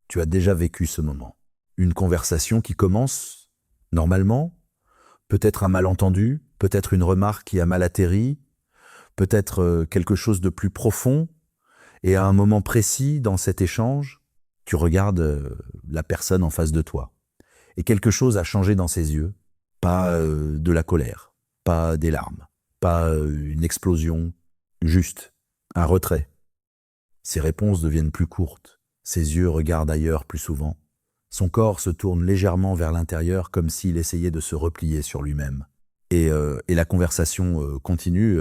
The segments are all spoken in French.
tu as déjà vécu ce moment. Une conversation qui commence, normalement, peut-être un malentendu, peut-être une remarque qui a mal atterri, peut-être quelque chose de plus profond, et à un moment précis dans cet échange, tu regardes la personne en face de toi. Et quelque chose a changé dans ses yeux, pas de la colère, pas des larmes, pas une explosion, juste un retrait. Ses réponses deviennent plus courtes, ses yeux regardent ailleurs plus souvent. Son corps se tourne légèrement vers l'intérieur comme s'il essayait de se replier sur lui-même. Et la conversation continue,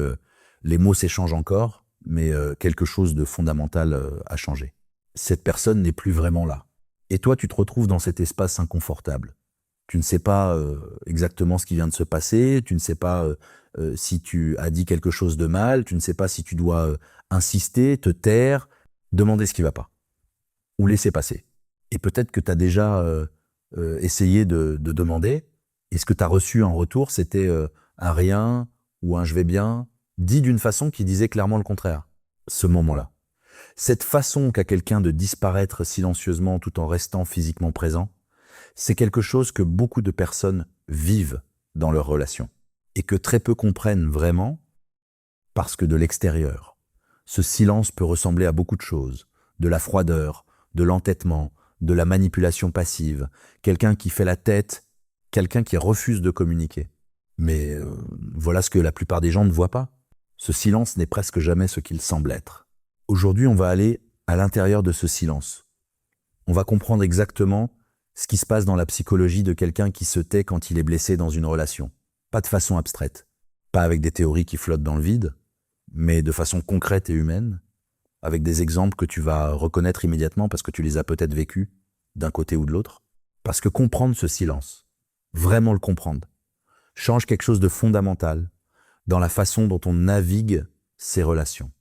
les mots s'échangent encore, mais quelque chose de fondamental a changé. Cette personne n'est plus vraiment là. Et toi, tu te retrouves dans cet espace inconfortable. Tu ne sais pas exactement ce qui vient de se passer, tu ne sais pas si tu as dit quelque chose de mal, tu ne sais pas si tu dois insister, te taire, demander ce qui ne va pas, ou laisser passer. Et peut-être que tu as déjà essayé de demander, et ce que tu as reçu en retour, c'était un rien ou un je vais bien, dit d'une façon qui disait clairement le contraire, ce moment-là. Cette façon qu'a quelqu'un de disparaître silencieusement tout en restant physiquement présent, c'est quelque chose que beaucoup de personnes vivent dans leurs relations et que très peu comprennent vraiment parce que de l'extérieur, ce silence peut ressembler à beaucoup de choses, de la froideur, de l'entêtement, de la manipulation passive, quelqu'un qui fait la tête, quelqu'un qui refuse de communiquer. Mais voilà ce que la plupart des gens ne voient pas. Ce silence n'est presque jamais ce qu'il semble être. Aujourd'hui, on va aller à l'intérieur de ce silence. On va comprendre exactement ce qui se passe dans la psychologie de quelqu'un qui se tait quand il est blessé dans une relation. Pas de façon abstraite, pas avec des théories qui flottent dans le vide, mais de façon concrète et humaine, avec des exemples que tu vas reconnaître immédiatement parce que tu les as peut-être vécus d'un côté ou de l'autre. Parce que comprendre ce silence, vraiment le comprendre, change quelque chose de fondamental dans la façon dont on navigue ces relations.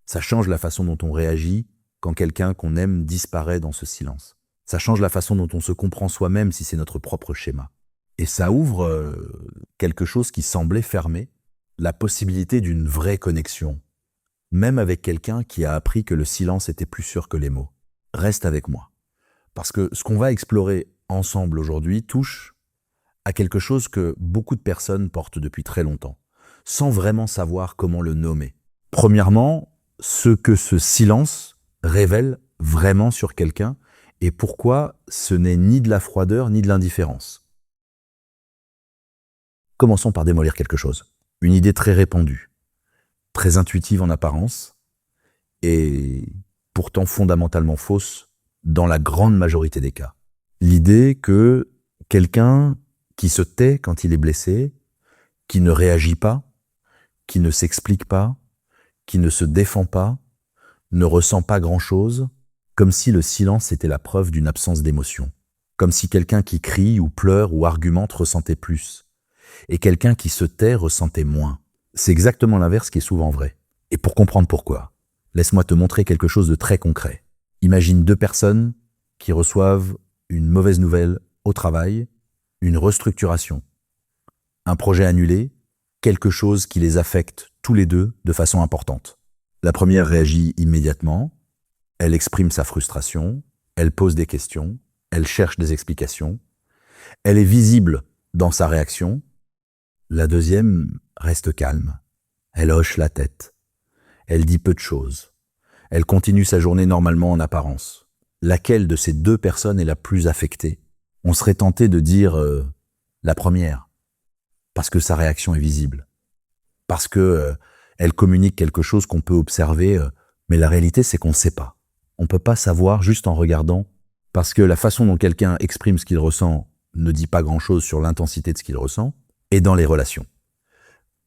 Ça change la façon dont on réagit quand quelqu'un qu'on aime disparaît dans ce silence. Ça change la façon dont on se comprend soi-même si c'est notre propre schéma. Et ça ouvre quelque chose qui semblait fermé, la possibilité d'une vraie connexion, même avec quelqu'un qui a appris que le silence était plus sûr que les mots. Reste avec moi. Parce que ce qu'on va explorer ensemble aujourd'hui touche à quelque chose que beaucoup de personnes portent depuis très longtemps, sans vraiment savoir comment le nommer. Premièrement, ce que ce silence révèle vraiment sur quelqu'un et pourquoi ce n'est ni de la froideur ni de l'indifférence. Commençons par démolir quelque chose. Une idée très répandue, très intuitive en apparence et pourtant fondamentalement fausse dans la grande majorité des cas. L'idée que quelqu'un qui se tait quand il est blessé, qui ne réagit pas, qui ne s'explique pas, qui ne se défend pas, ne ressent pas grand-chose, comme si le silence était la preuve d'une absence d'émotion, comme si quelqu'un qui crie ou pleure ou argumente ressentait plus, et quelqu'un qui se tait ressentait moins. C'est exactement l'inverse qui est souvent vrai. Et pour comprendre pourquoi, laisse-moi te montrer quelque chose de très concret. Imagine deux personnes qui reçoivent une mauvaise nouvelle au travail, une restructuration, un projet annulé, quelque chose qui les affecte tous les deux de façon importante. La première réagit immédiatement, elle exprime sa frustration, elle pose des questions, elle cherche des explications, elle est visible dans sa réaction. La deuxième reste calme, elle hoche la tête, elle dit peu de choses, elle continue sa journée normalement en apparence. Laquelle de ces deux personnes est la plus affectée? On serait tenté de dire la première, parce que sa réaction est visible, parce que elle communique quelque chose qu'on peut observer, mais la réalité c'est qu'on ne sait pas. On ne peut pas savoir juste en regardant, parce que la façon dont quelqu'un exprime ce qu'il ressent ne dit pas grand-chose sur l'intensité de ce qu'il ressent, et dans les relations.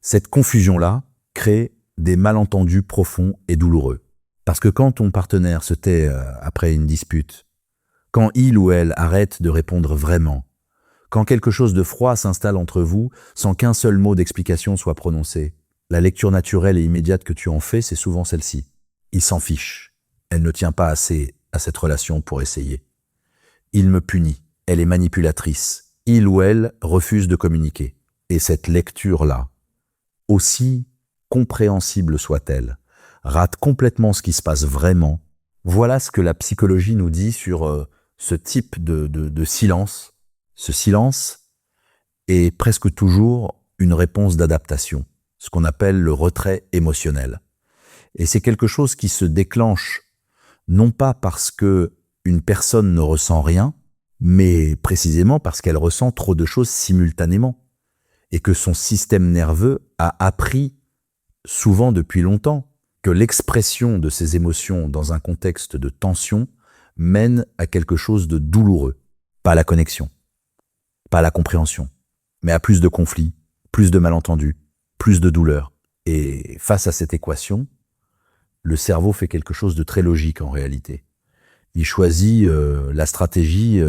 Cette confusion-là crée des malentendus profonds et douloureux. Parce que quand ton partenaire se tait après une dispute, quand il ou elle arrête de répondre vraiment, quand quelque chose de froid s'installe entre vous sans qu'un seul mot d'explication soit prononcé, la lecture naturelle et immédiate que tu en fais, c'est souvent celle-ci. Il s'en fiche. Elle ne tient pas assez à cette relation pour essayer. Il me punit. Elle est manipulatrice. Il ou elle refuse de communiquer. Et cette lecture-là, aussi compréhensible soit-elle, rate complètement ce qui se passe vraiment Voilà ce que la psychologie nous dit sur ce type de silence. Ce silence est presque toujours une réponse d'adaptation, ce qu'on appelle le retrait émotionnel. Et c'est quelque chose qui se déclenche non pas parce que une personne ne ressent rien, mais précisément parce qu'elle ressent trop de choses simultanément et que son système nerveux a appris, souvent depuis longtemps, que l'expression de ses émotions dans un contexte de tension mène à quelque chose de douloureux, pas à la connexion, pas à la compréhension, mais à plus de conflits, plus de malentendus, plus de douleurs. Et face à cette équation, le cerveau fait quelque chose de très logique en réalité. Il choisit la stratégie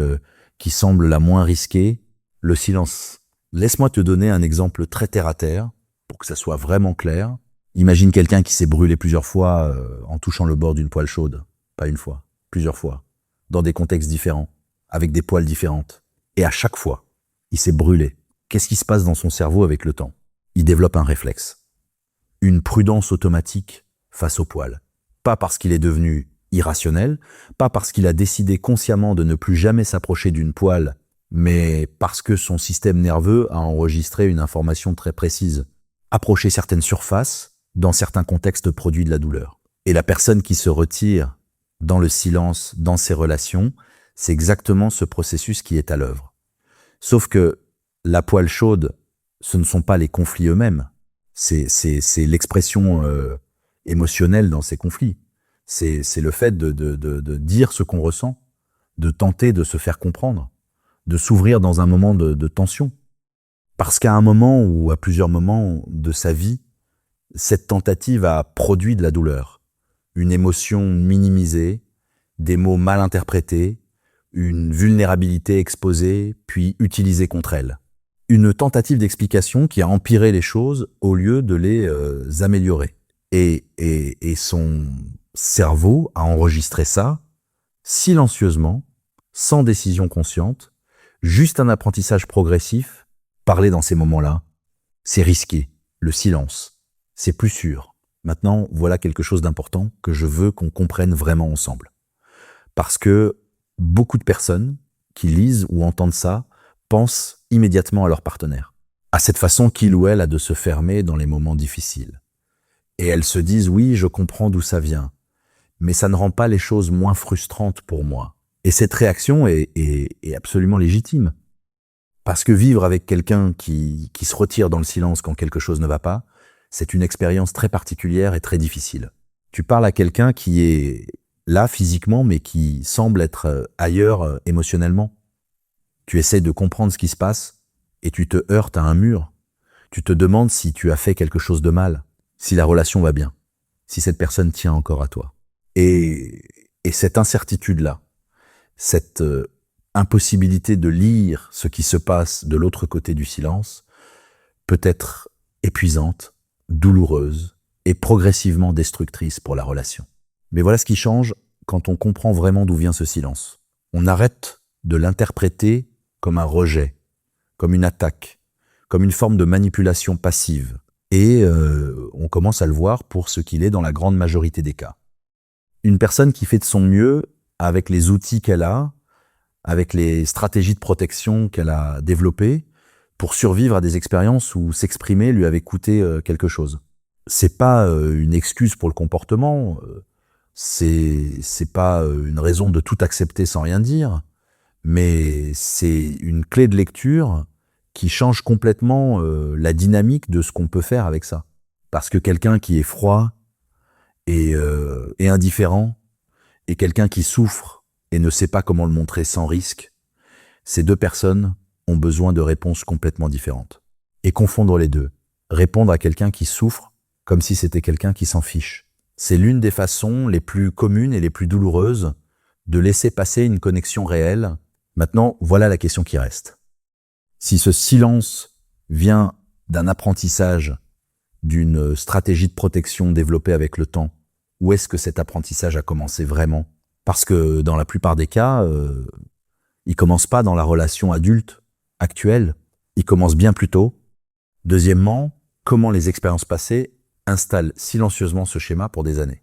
qui semble la moins risquée, le silence. Laisse-moi te donner un exemple très terre-à-terre, pour que ça soit vraiment clair. Imagine quelqu'un qui s'est brûlé plusieurs fois en touchant le bord d'une poêle chaude. Pas une fois, plusieurs fois. Dans des contextes différents, avec des poêles différentes. Et à chaque fois, il s'est brûlé. Qu'est-ce qui se passe dans son cerveau avec le temps? Il développe un réflexe. Une prudence automatique face aux poêles. Pas parce qu'il est devenu irrationnel, pas parce qu'il a décidé consciemment de ne plus jamais s'approcher d'une poêle, mais parce que son système nerveux a enregistré une information très précise. Approcher certaines surfaces, dans certains contextes, produit de la douleur. Et la personne qui se retire dans le silence, dans ses relations, c'est exactement ce processus qui est à l'œuvre. Sauf que la poêle chaude, ce ne sont pas les conflits eux-mêmes, c'est l'expression émotionnelle dans ces conflits. C'est le fait de dire ce qu'on ressent, de tenter de se faire comprendre, de s'ouvrir dans un moment de tension. Parce qu'à un moment ou à plusieurs moments de sa vie, cette tentative a produit de la douleur, une émotion minimisée, des mots mal interprétés, une vulnérabilité exposée puis utilisée contre elle. Une tentative d'explication qui a empiré les choses au lieu de les améliorer. Et son cerveau a enregistré ça silencieusement, sans décision consciente, juste un apprentissage progressif. Parler dans ces moments-là, c'est risqué. Le silence, c'est plus sûr. Maintenant, voilà quelque chose d'important que je veux qu'on comprenne vraiment ensemble. Parce que beaucoup de personnes qui lisent ou entendent ça pensent immédiatement à leur partenaire, à cette façon qu'il ou elle a de se fermer dans les moments difficiles. Et elles se disent « oui, je comprends d'où ça vient », mais ça ne rend pas les choses moins frustrantes pour moi. Et cette réaction est absolument légitime. Parce que vivre avec quelqu'un qui se retire dans le silence quand quelque chose ne va pas, c'est une expérience très particulière et très difficile. Tu parles à quelqu'un qui est là physiquement, mais qui semble être ailleurs émotionnellement. Tu essaies de comprendre ce qui se passe et tu te heurtes à un mur. Tu te demandes si tu as fait quelque chose de mal, si la relation va bien, si cette personne tient encore à toi. Et cette incertitude-là, cette impossibilité de lire ce qui se passe de l'autre côté du silence peut être épuisante, douloureuse et progressivement destructrice pour la relation. Mais voilà ce qui change quand on comprend vraiment d'où vient ce silence. On arrête de l'interpréter comme un rejet, comme une attaque, comme une forme de manipulation passive. Et on commence à le voir pour ce qu'il est dans la grande majorité des cas. Une personne qui fait de son mieux avec les outils qu'elle a, avec les stratégies de protection qu'elle a développées pour survivre à des expériences où s'exprimer lui avait coûté quelque chose. C'est pas une excuse pour le comportement, c'est pas une raison de tout accepter sans rien dire, mais c'est une clé de lecture qui change complètement la dynamique de ce qu'on peut faire avec ça. Parce que quelqu'un qui est froid et indifférent, et quelqu'un qui souffre et ne sait pas comment le montrer sans risque, ces deux personnes ont besoin de réponses complètement différentes. Et confondre les deux, répondre à quelqu'un qui souffre comme si c'était quelqu'un qui s'en fiche, c'est l'une des façons les plus communes et les plus douloureuses de laisser passer une connexion réelle. Maintenant, voilà la question qui reste. Si ce silence vient d'un apprentissage, d'une stratégie de protection développée avec le temps, où est-ce que cet apprentissage a commencé vraiment? Parce que dans la plupart des cas, il commence pas dans la relation adulte actuelle, il commence bien plus tôt. Deuxièmement, comment les expériences passées installent silencieusement ce schéma pour des années.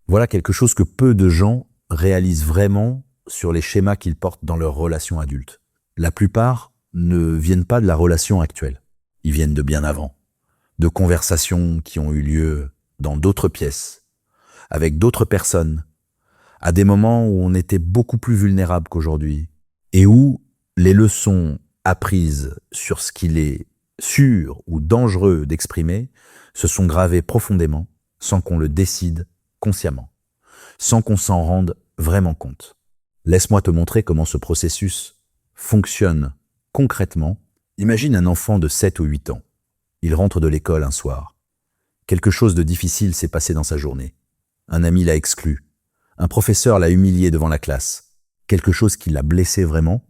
Voilà quelque chose que peu de gens réalisent vraiment sur les schémas qu'ils portent dans leur relation adulte. La plupart ne viennent pas de la relation actuelle. Ils viennent de bien avant, de conversations qui ont eu lieu dans d'autres pièces, avec d'autres personnes, à des moments où on était beaucoup plus vulnérable qu'aujourd'hui, et où les leçons apprises sur ce qu'il est sûr ou dangereux d'exprimer se sont gravées profondément sans qu'on le décide consciemment, sans qu'on s'en rende vraiment compte. Laisse-moi te montrer comment ce processus fonctionne concrètement. Imagine un enfant de 7 ou 8 ans. Il rentre de l'école un soir. Quelque chose de difficile s'est passé dans sa journée. Un ami l'a exclu. Un professeur l'a humilié devant la classe. Quelque chose qui l'a blessé vraiment,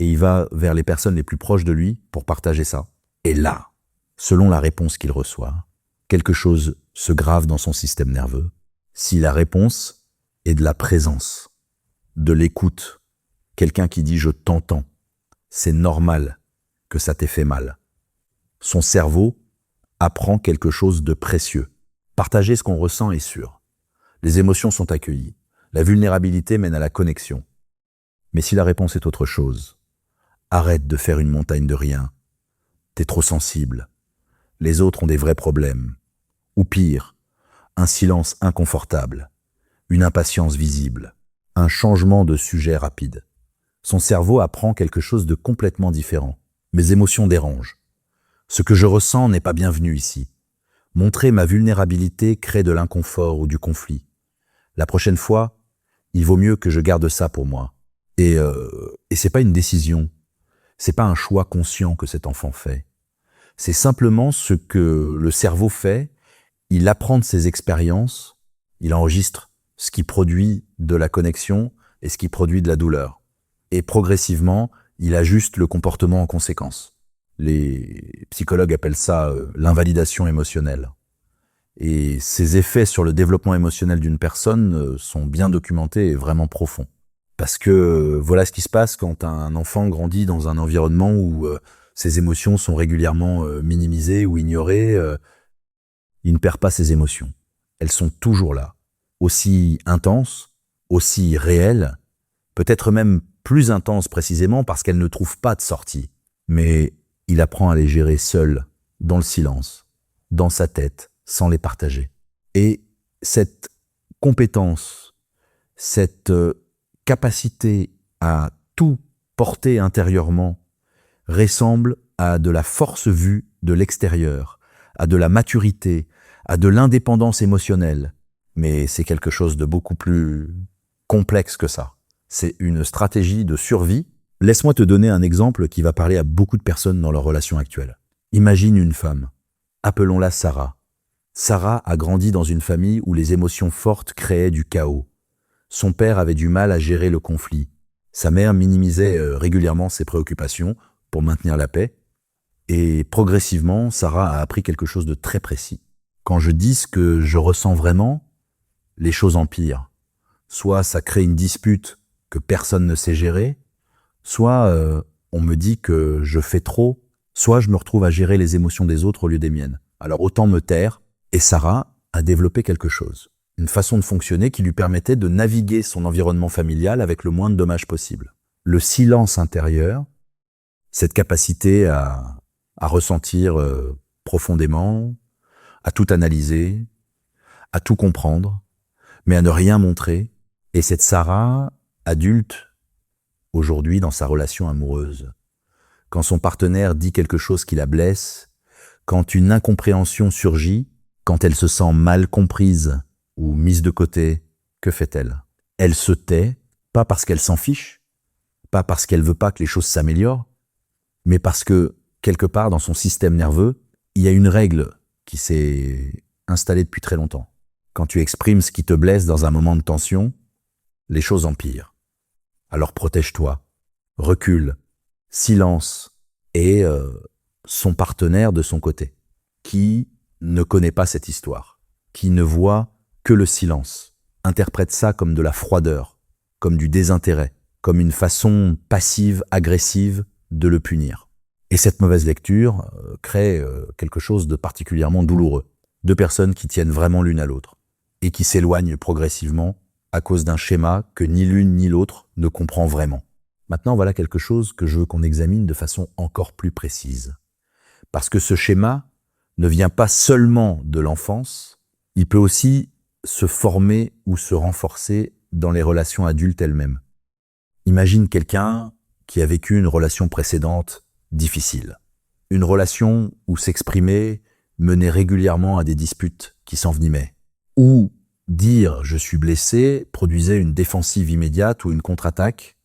et il va vers les personnes les plus proches de lui pour partager ça. Et là, selon la réponse qu'il reçoit, quelque chose se grave dans son système nerveux. Si la réponse est de la présence, de l'écoute, quelqu'un qui dit « je t'entends », c'est normal que ça t'ait fait mal. Son cerveau apprend quelque chose de précieux. Partager ce qu'on ressent est sûr. Les émotions sont accueillies. La vulnérabilité mène à la connexion. Mais si la réponse est autre chose, arrête de faire une montagne de rien. T'es trop sensible. Les autres ont des vrais problèmes. Ou pire, un silence inconfortable, une impatience visible, un changement de sujet rapide. Son cerveau apprend quelque chose de complètement différent. Mes émotions dérangent. Ce que je ressens n'est pas bienvenu ici. Montrer ma vulnérabilité crée de l'inconfort ou du conflit. La prochaine fois, il vaut mieux que je garde ça pour moi. Et c'est pas une décision. C'est pas un choix conscient que cet enfant fait. C'est simplement ce que le cerveau fait. Il apprend de ses expériences, il enregistre ce qui produit de la connexion et ce qui produit de la douleur. Et progressivement, il ajuste le comportement en conséquence. Les psychologues appellent ça l'invalidation émotionnelle. Et ces effets sur le développement émotionnel d'une personne sont bien documentés et vraiment profonds. Parce que voilà ce qui se passe quand un enfant grandit dans un environnement où ses émotions sont régulièrement minimisées ou ignorées. Il ne perd pas ses émotions. Elles sont toujours là, aussi intenses, aussi réelles, peut-être même plus intenses précisément parce qu'elles ne trouvent pas de sortie. Mais il apprend à les gérer seul, dans le silence, dans sa tête, sans les partager. Et cette compétence, cette capacité à tout porter intérieurement ressemble à de la force vue de l'extérieur, à de la maturité, à de l'indépendance émotionnelle. Mais c'est quelque chose de beaucoup plus complexe que ça. C'est une stratégie de survie. Laisse-moi te donner un exemple qui va parler à beaucoup de personnes dans leur relation actuelle. Imagine une femme. Appelons-la Sarah. Sarah a grandi dans une famille où les émotions fortes créaient du chaos. Son père avait du mal à gérer le conflit. Sa mère minimisait régulièrement ses préoccupations pour maintenir la paix. Et progressivement, Sarah a appris quelque chose de très précis. Quand je dis ce que je ressens vraiment, les choses empirent. Soit ça crée une dispute que personne ne sait gérer, soit on me dit que je fais trop, soit je me retrouve à gérer les émotions des autres au lieu des miennes. Alors autant me taire. Et Sarah a développé quelque chose, une façon de fonctionner qui lui permettait de naviguer son environnement familial avec le moins de dommages possible. Le silence intérieur, cette capacité à ressentir profondément, à tout analyser, à tout comprendre, mais à ne rien montrer. Et cette Sarah, adulte, aujourd'hui dans sa relation amoureuse, quand son partenaire dit quelque chose qui la blesse, quand une incompréhension surgit, quand elle se sent mal comprise ou mise de côté, que fait-elle? Elle se tait, pas parce qu'elle s'en fiche, pas parce qu'elle veut pas que les choses s'améliorent, mais parce que, quelque part dans son système nerveux, il y a une règle qui s'est installée depuis très longtemps. Quand tu exprimes ce qui te blesse dans un moment de tension, les choses empirent. Alors protège-toi, recule, silence, et son partenaire de son côté, qui ne connaît pas cette histoire, qui ne voit que le silence, interprète ça comme de la froideur, comme du désintérêt, comme une façon passive, agressive de le punir. Et cette mauvaise lecture crée quelque chose de particulièrement douloureux. Deux personnes qui tiennent vraiment l'une à l'autre. et qui s'éloignent progressivement à cause d'un schéma que ni l'une ni l'autre ne comprend vraiment. Maintenant, voilà quelque chose que je veux qu'on examine de façon encore plus précise. Parce que ce schéma ne vient pas seulement de l'enfance, il peut aussi se former ou se renforcer dans les relations adultes elles-mêmes. Imagine quelqu'un qui a vécu une relation précédente difficile. Une relation où s'exprimer menait régulièrement à des disputes qui s'envenimaient. Ou dire « je suis blessé » produisait une défensive immédiate ou une contre-attaque,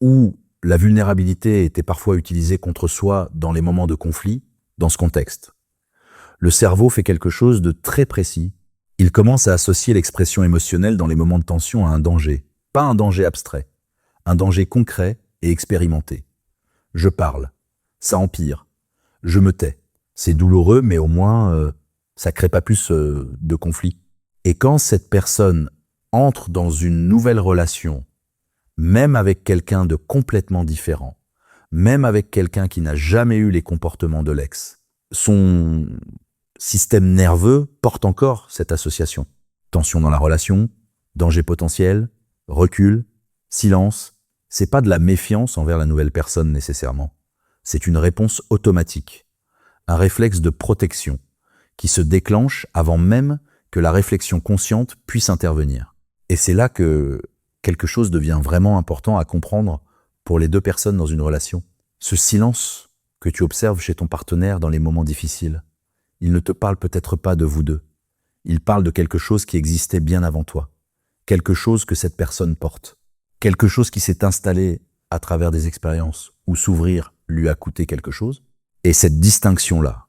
où la vulnérabilité était parfois utilisée contre soi dans les moments de conflit, dans ce contexte. Le cerveau fait quelque chose de très précis. Il commence à associer l'expression émotionnelle dans les moments de tension à un danger, pas un danger abstrait, un danger concret et expérimenté. Je parle, ça empire. Je me tais. C'est douloureux, mais au moins, ça crée pas plus de conflits. Et quand cette personne entre dans une nouvelle relation, même avec quelqu'un de complètement différent, même avec quelqu'un qui n'a jamais eu les comportements de l'ex, son système nerveux porte encore cette association. Tension dans la relation, danger potentiel, recul, silence. C'est pas de la méfiance envers la nouvelle personne nécessairement. C'est une réponse automatique, un réflexe de protection qui se déclenche avant même que la réflexion consciente puisse intervenir. Et c'est là que quelque chose devient vraiment important à comprendre pour les deux personnes dans une relation. Ce silence que tu observes chez ton partenaire dans les moments difficiles, il ne te parle peut-être pas de vous deux. Il parle de quelque chose qui existait bien avant toi, quelque chose que cette personne porte, quelque chose qui s'est installé à travers des expériences où s'ouvrir lui a coûté quelque chose. Et cette distinction-là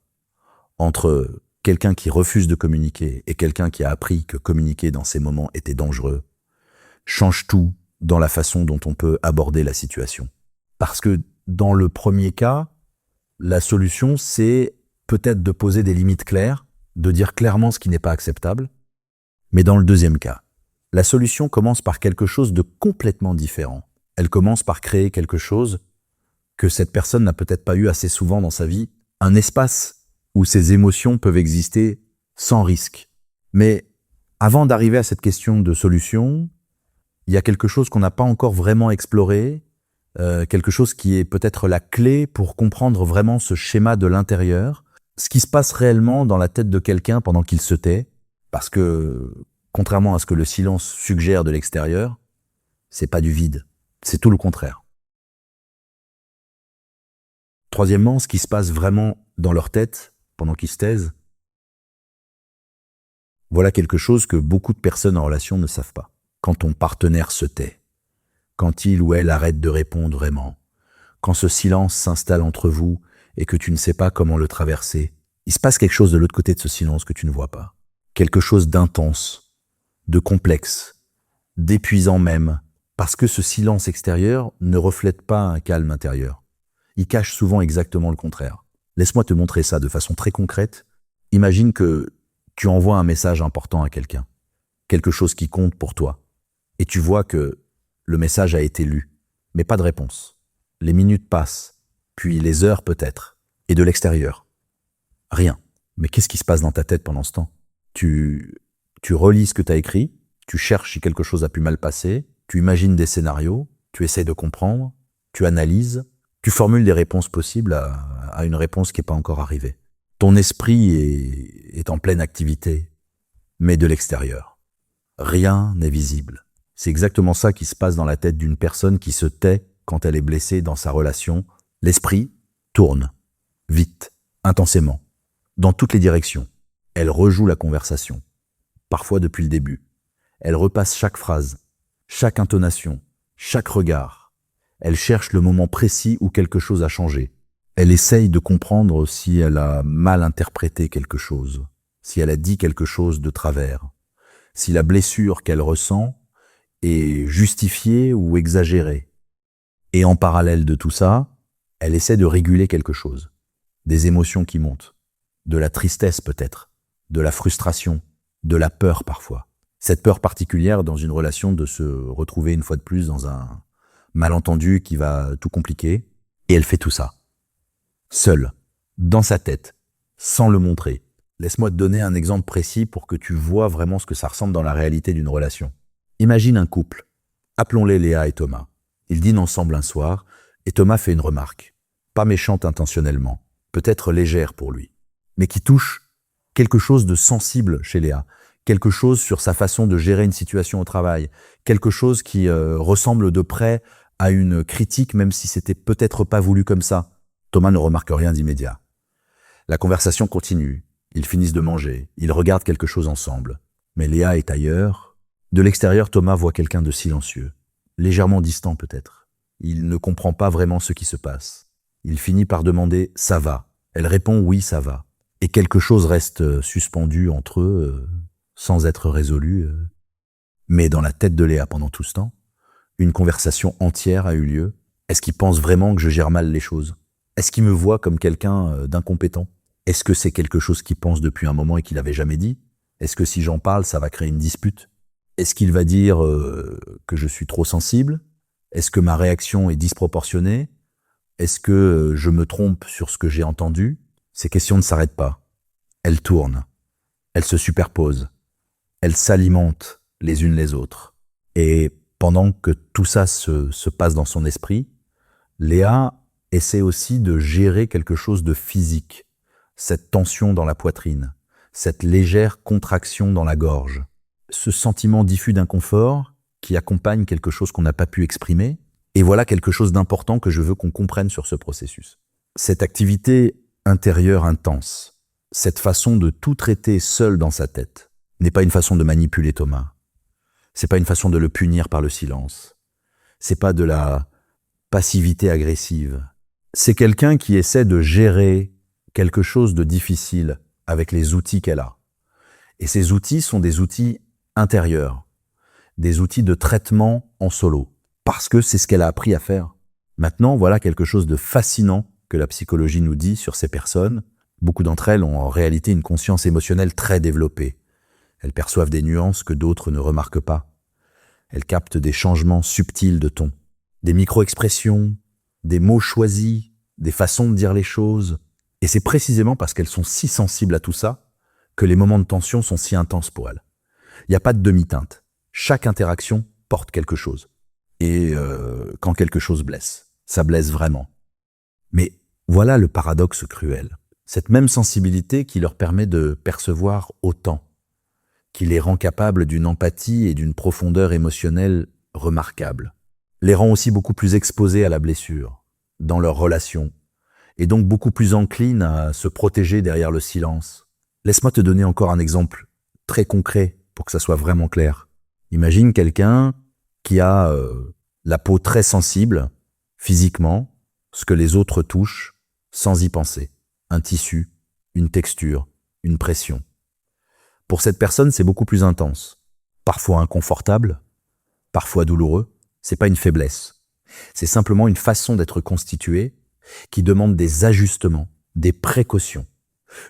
entre quelqu'un qui refuse de communiquer et quelqu'un qui a appris que communiquer dans ces moments était dangereux change tout dans la façon dont on peut aborder la situation. Parce que dans le premier cas, la solution, c'est peut-être de poser des limites claires, de dire clairement ce qui n'est pas acceptable. Mais dans le deuxième cas, la solution commence par quelque chose de complètement différent. Elle commence par créer quelque chose que cette personne n'a peut-être pas eu assez souvent dans sa vie, un espace où ses émotions peuvent exister sans risque. Mais avant d'arriver à cette question de solution, il y a quelque chose qu'on n'a pas encore vraiment exploré, quelque chose qui est peut-être la clé pour comprendre vraiment ce schéma de l'intérieur, ce qui se passe réellement dans la tête de quelqu'un pendant qu'il se tait, parce que, contrairement à ce que le silence suggère de l'extérieur, c'est pas du vide, c'est tout le contraire. Troisièmement, ce qui se passe vraiment dans leur tête pendant qu'ils se taisent, voilà quelque chose que beaucoup de personnes en relation ne savent pas. Quand ton partenaire se tait, quand il ou elle arrête de répondre vraiment, quand ce silence s'installe entre vous et que tu ne sais pas comment le traverser, il se passe quelque chose de l'autre côté de ce silence que tu ne vois pas. Quelque chose d'intense, de complexe, d'épuisant même, parce que ce silence extérieur ne reflète pas un calme intérieur. Il cache souvent exactement le contraire. Laisse-moi te montrer ça de façon très concrète. Imagine que tu envoies un message important à quelqu'un, quelque chose qui compte pour toi, et tu vois que le message a été lu, mais pas de réponse. Les minutes passent, puis les heures peut-être, et de l'extérieur. Rien. Mais qu'est-ce qui se passe dans ta tête pendant ce temps ? Tu relis ce que tu as écrit, tu cherches si quelque chose a pu mal passer, tu imagines des scénarios, tu essaies de comprendre, tu analyses, tu formules des réponses possibles à une réponse qui n'est pas encore arrivée. Ton esprit est en pleine activité, mais de l'extérieur. Rien n'est visible. C'est exactement ça qui se passe dans la tête d'une personne qui se tait quand elle est blessée dans sa relation. L'esprit tourne, vite, intensément, dans toutes les directions. Elle rejoue la conversation, parfois depuis le début. Elle repasse chaque phrase, chaque intonation, chaque regard. Elle cherche le moment précis où quelque chose a changé. Elle essaye de comprendre si elle a mal interprété quelque chose, si elle a dit quelque chose de travers, si la blessure qu'elle ressent est justifiée ou exagérée. Et en parallèle de tout ça, elle essaie de réguler quelque chose, des émotions qui montent, de la tristesse peut-être, de la frustration, de la peur parfois. Cette peur particulière dans une relation de se retrouver une fois de plus dans un malentendu qui va tout compliquer. Et elle fait tout ça, seule, dans sa tête, sans le montrer. Laisse-moi te donner un exemple précis pour que tu vois vraiment ce que ça ressemble dans la réalité d'une relation. Imagine un couple. Appelons-les Léa et Thomas. Ils dînent ensemble un soir et Thomas fait une remarque. Pas méchante intentionnellement, peut-être légère pour lui, mais qui touche quelque chose de sensible chez Léa, quelque chose sur sa façon de gérer une situation au travail, quelque chose qui ressemble de près à une critique même si c'était peut-être pas voulu comme ça. Thomas ne remarque rien d'immédiat. La conversation continue, ils finissent de manger, ils regardent quelque chose ensemble. Mais Léa est ailleurs. De l'extérieur, Thomas voit quelqu'un de silencieux, légèrement distant peut-être. Il ne comprend pas vraiment ce qui se passe. Il finit par demander « ça va ». Elle répond « oui, ça va ». Et quelque chose reste suspendu entre eux, sans être résolu. Mais dans la tête de Léa pendant tout ce temps, une conversation entière a eu lieu. Est-ce qu'il pense vraiment que je gère mal les choses? Est-ce qu'il me voit comme quelqu'un d'incompétent? Est-ce que c'est quelque chose qu'il pense depuis un moment et qu'il n'avait jamais dit? Est-ce que si j'en parle, ça va créer une dispute? Est-ce qu'il va dire que je suis trop sensible? Est-ce que ma réaction est disproportionnée? Est-ce que je me trompe sur ce que j'ai entendu? Ces questions ne s'arrêtent pas. Elles tournent. Elles se superposent. Elles s'alimentent les unes les autres. Et pendant que tout ça se passe dans son esprit, Léa essaie aussi de gérer quelque chose de physique. Cette tension dans la poitrine, cette légère contraction dans la gorge. Ce sentiment diffus d'inconfort qui accompagne quelque chose qu'on n'a pas pu exprimer. Et voilà quelque chose d'important que je veux qu'on comprenne sur ce processus. Cette activité intérieure intense, cette façon de tout traiter seul dans sa tête, n'est pas une façon de manipuler Thomas. C'est pas une façon de le punir par le silence. C'est pas de la passivité agressive. C'est quelqu'un qui essaie de gérer quelque chose de difficile avec les outils qu'elle a. Et ces outils sont des outils intérieurs, des outils de traitement en solo. Parce que c'est ce qu'elle a appris à faire. Maintenant, voilà quelque chose de fascinant que la psychologie nous dit sur ces personnes. Beaucoup d'entre elles ont en réalité une conscience émotionnelle très développée. Elles perçoivent des nuances que d'autres ne remarquent pas. Elles captent des changements subtils de ton, des micro-expressions, des mots choisis, des façons de dire les choses. Et c'est précisément parce qu'elles sont si sensibles à tout ça que les moments de tension sont si intenses pour elles. Il n'y a pas de demi-teinte. Chaque interaction porte quelque chose. Et quand quelque chose blesse, ça blesse vraiment. Mais voilà le paradoxe cruel. Cette même sensibilité qui leur permet de percevoir autant, qui les rend capables d'une empathie et d'une profondeur émotionnelle remarquable, les rend aussi beaucoup plus exposés à la blessure, dans leurs relations, et donc beaucoup plus enclines à se protéger derrière le silence. Laisse-moi te donner encore un exemple très concret pour que ça soit vraiment clair. Imagine quelqu'un qui a la peau très sensible, physiquement, ce que les autres touchent, sans y penser. Un tissu, une texture, une pression. Pour cette personne, c'est beaucoup plus intense. Parfois inconfortable, parfois douloureux. C'est pas une faiblesse. C'est simplement une façon d'être constituée qui demande des ajustements, des précautions.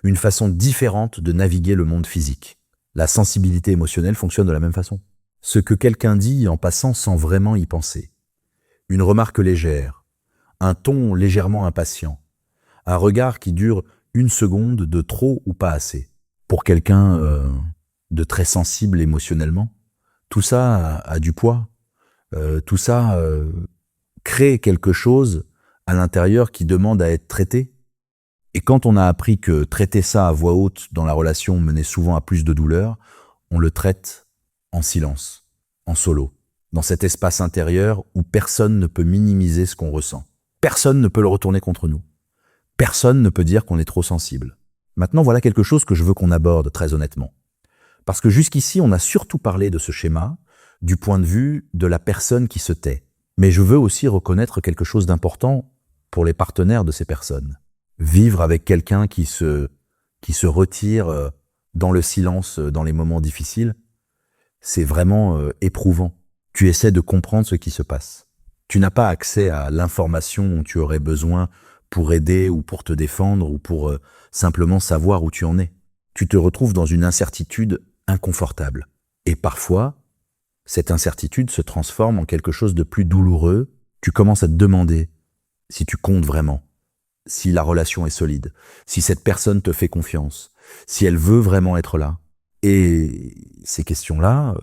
Une façon différente de naviguer le monde physique. La sensibilité émotionnelle fonctionne de la même façon. Ce que quelqu'un dit en passant sans vraiment y penser. Une remarque légère, un ton légèrement impatient, un regard qui dure une seconde de trop ou pas assez. Pour quelqu'un de très sensible émotionnellement, tout ça a du poids. Tout ça crée quelque chose à l'intérieur qui demande à être traité. Et quand on a appris que traiter ça à voix haute dans la relation menait souvent à plus de douleur, on le traite en silence, en solo, dans cet espace intérieur où personne ne peut minimiser ce qu'on ressent. Personne ne peut le retourner contre nous. Personne ne peut dire qu'on est trop sensible. Maintenant, voilà quelque chose que je veux qu'on aborde très honnêtement. Parce que jusqu'ici, on a surtout parlé de ce schéma du point de vue de la personne qui se tait. Mais je veux aussi reconnaître quelque chose d'important pour les partenaires de ces personnes. Vivre avec quelqu'un qui se retire dans le silence, dans les moments difficiles, c'est vraiment éprouvant. Tu essaies de comprendre ce qui se passe. Tu n'as pas accès à l'information dont tu aurais besoin pour aider ou pour te défendre ou pour simplement savoir où tu en es. Tu te retrouves dans une incertitude inconfortable. Et parfois, cette incertitude se transforme en quelque chose de plus douloureux. Tu commences à te demander si tu comptes vraiment, si la relation est solide, si cette personne te fait confiance, si elle veut vraiment être là. Et ces questions-là,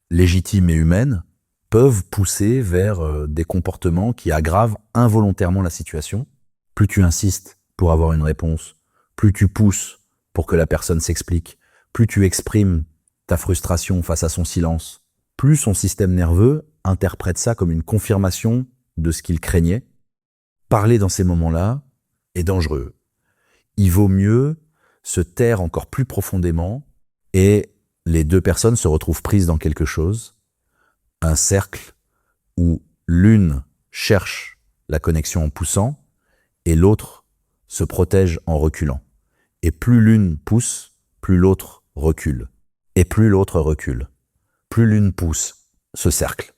légitimes et humaines, peuvent pousser vers des comportements qui aggravent involontairement la situation. Plus tu insistes pour avoir une réponse, plus tu pousses pour que la personne s'explique, plus tu exprimes ta frustration face à son silence, plus son système nerveux interprète ça comme une confirmation de ce qu'il craignait. Parler dans ces moments-là est dangereux. Il vaut mieux se taire encore plus profondément et les deux personnes se retrouvent prises dans quelque chose, un cercle où l'une cherche la connexion en poussant et l'autre se protège en reculant. Et plus l'une pousse, plus l'autre recule. Et plus l'autre recule, plus l'une pousse ce cercle.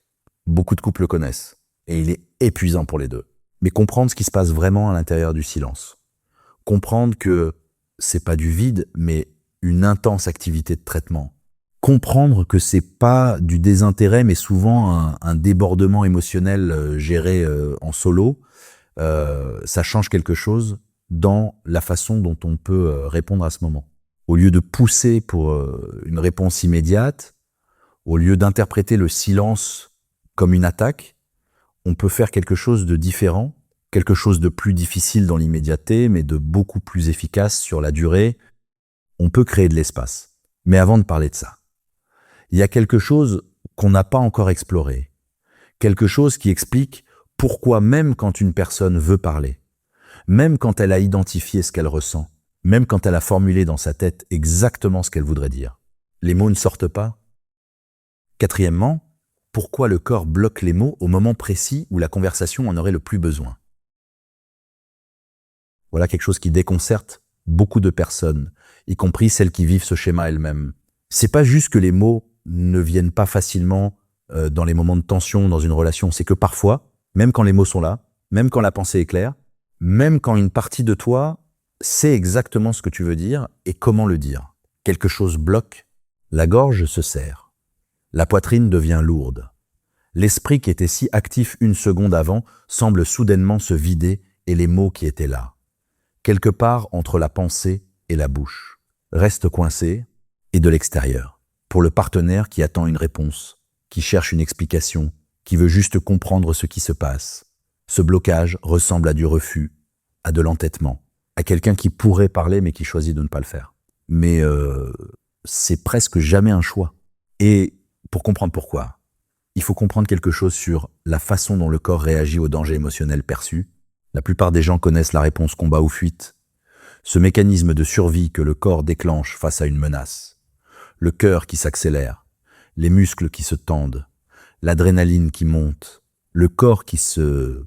Beaucoup de couples le connaissent et il est épuisant pour les deux. Mais comprendre ce qui se passe vraiment à l'intérieur du silence. Comprendre que c'est pas du vide, mais une intense activité de traitement. Comprendre que c'est pas du désintérêt, mais souvent un débordement émotionnel géré en solo. Ça change quelque chose dans la façon dont on peut répondre à ce moment. Au lieu de pousser pour une réponse immédiate, au lieu d'interpréter le silence comme une attaque, on peut faire quelque chose de différent, quelque chose de plus difficile dans l'immédiateté, mais de beaucoup plus efficace sur la durée. On peut créer de l'espace. Mais avant de parler de ça, il y a quelque chose qu'on n'a pas encore exploré. Quelque chose qui explique pourquoi même quand une personne veut parler, même quand elle a identifié ce qu'elle ressent, même quand elle a formulé dans sa tête exactement ce qu'elle voudrait dire, les mots ne sortent pas. Quatrièmement, pourquoi le corps bloque les mots au moment précis où la conversation en aurait le plus besoin? Voilà quelque chose qui déconcerte beaucoup de personnes, y compris celles qui vivent ce schéma elles-mêmes. C'est pas juste que les mots ne viennent pas facilement dans les moments de tension dans une relation, c'est que parfois, même quand les mots sont là, même quand la pensée est claire, même quand une partie de toi sait exactement ce que tu veux dire et comment le dire, quelque chose bloque, la gorge se serre. La poitrine devient lourde. L'esprit qui était si actif une seconde avant semble soudainement se vider et les mots qui étaient là, quelque part entre la pensée et la bouche, restent coincés et de l'extérieur. Pour le partenaire qui attend une réponse, qui cherche une explication, qui veut juste comprendre ce qui se passe, ce blocage ressemble à du refus, à de l'entêtement, à quelqu'un qui pourrait parler mais qui choisit de ne pas le faire. Mais c'est presque jamais un choix. Et pour comprendre pourquoi, il faut comprendre quelque chose sur la façon dont le corps réagit au danger émotionnel perçu. La plupart des gens connaissent la réponse combat ou fuite, ce mécanisme de survie que le corps déclenche face à une menace. Le cœur qui s'accélère, les muscles qui se tendent, l'adrénaline qui monte, le corps qui se